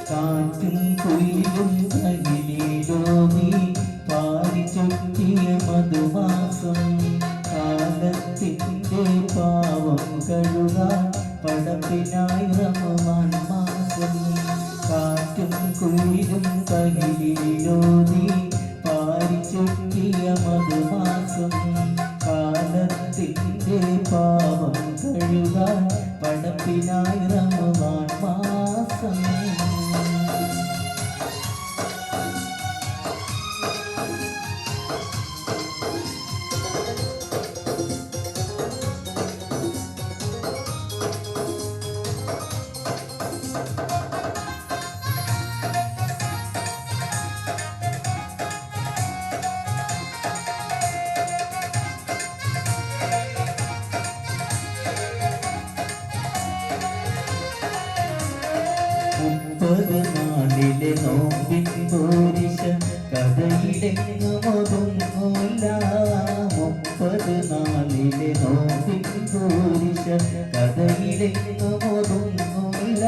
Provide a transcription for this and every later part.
കാറ്റും കുയിലും കയ്യിലോമി പാരിച്ചൊറ്റിയ മധുമാസം കാലത്തിൻ്റെ പാവം കഴുകാൻ പടപ്പിനായി റമദാൻ മാസം കാറ്റും കുയിലും കയ്യിലോമി പാരിച്ചൊറ്റിയ മധുമാസം കാലത്തിൻ്റെ പാവം കഴുകാൻ പടപ്പിനായി റമദാൻ മാസം മുപ്പത് നാളിലെ നോമ്പിൻ പോരിശ കഥയിലെങ്ങുമൊതുങ്ങൂല 30 നാളിലെ നോമ്പിൻ പോരിശ കഥയിലെങ്ങുമൊതുങ്ങൂല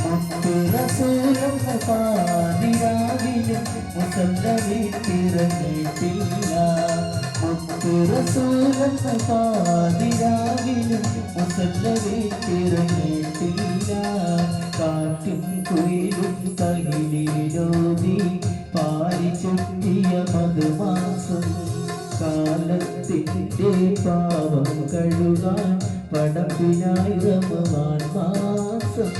മുത്ത് റസൂലും പാതിരാവിലും മുസല്ല വീട്ടിറങ്ങിയിട്ടില്ല മുത്ത് റസൂലും പാതിരാവിലും മുസല്ല വീട്ടിറങ്ങിയിട്ടില്ല കാറ്റും കുയിലും കയ്യിലോതി പാരിച്ചൊറ്റിയ മധുമാസം കാലത്തിൻ്റെ പാവം കഴുകാൻ പടപ്പിനായി റമദാൻ മാസം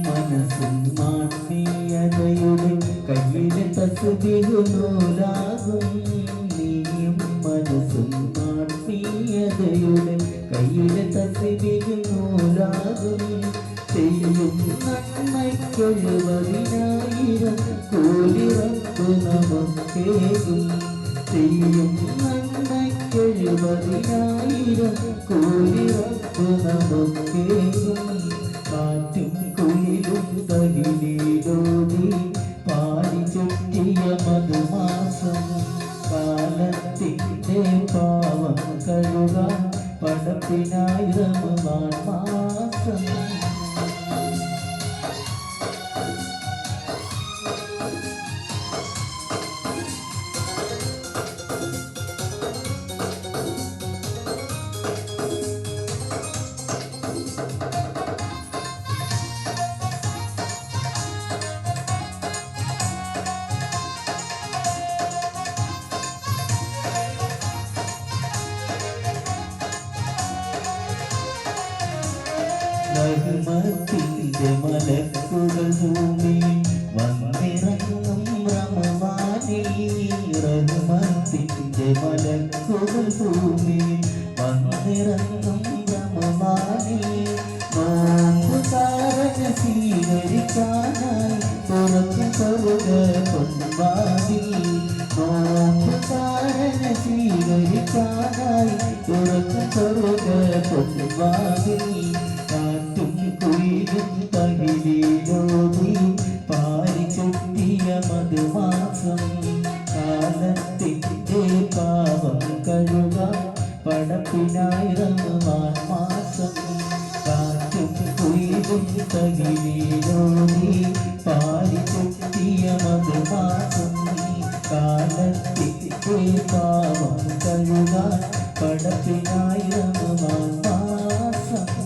മനസ്സും ആത്മീയതയുടെ കയ്യിലെ തസ്ബീഹുനൂലാകും നീയും മനസ്സും ആത്മീയതയുടെ കയ്യിലെ തസ്ബീഹുനൂലാകും ചെയ്യും നന്മയ്ക്കൊഴുപതിനായിരം കൂലി റബ്ബ് നമുക്കേകും ചെയ്യും നന്മയ്ക്കൊഴുപതിനായിരം കൂലി റബ്ബ് നമുക്കേകും കാറ്റും കുയിലും കയ്യിലോതി പാരിച്ചൊറ്റിയ മധുമാസം കാലത്തിൻ്റെ പാവം കഴുകാൻ പടപ്പിനായി റമദാൻ മാസം റഹ്മത്തിൻ്റെ മലക്കുകൾ ഭൂമിയിൽ വന്നിറങ്ങും റമദാനിൽ റഹ്മത്തിൻ്റെ മലക്കുകൾ ഭൂമിയിൽ വന്നിറങ്ങും റമദാനിൽ നോമ്പുകാരനെ സ്വീകരിക്കാനായി തുറക്കും സ്വർഗ്ഗ പൊൻവാതിൽ നോമ്പുകാരനെ സ്വീകരിക്കാനായി തുറക്കും സ്വർഗ്ഗ പൊൻവാതിൽ കാറ്റും കുയിലും കയ്യിലോതി പാരിച്ചൊറ്റിയ മധുമാസം കാലത്തിൻ്റെ പാവം കഴുകാൻ പടപ്പിനായി റമദാൻ മാസം കാറ്റും കുയിലും കയ്യിലോതി പാരിച്ചൊറ്റിയ മധുമാസം കാലത്തിൻ്റെ പാവം കഴുകാൻ പടപ്പിനായി റമദാൻ മാസം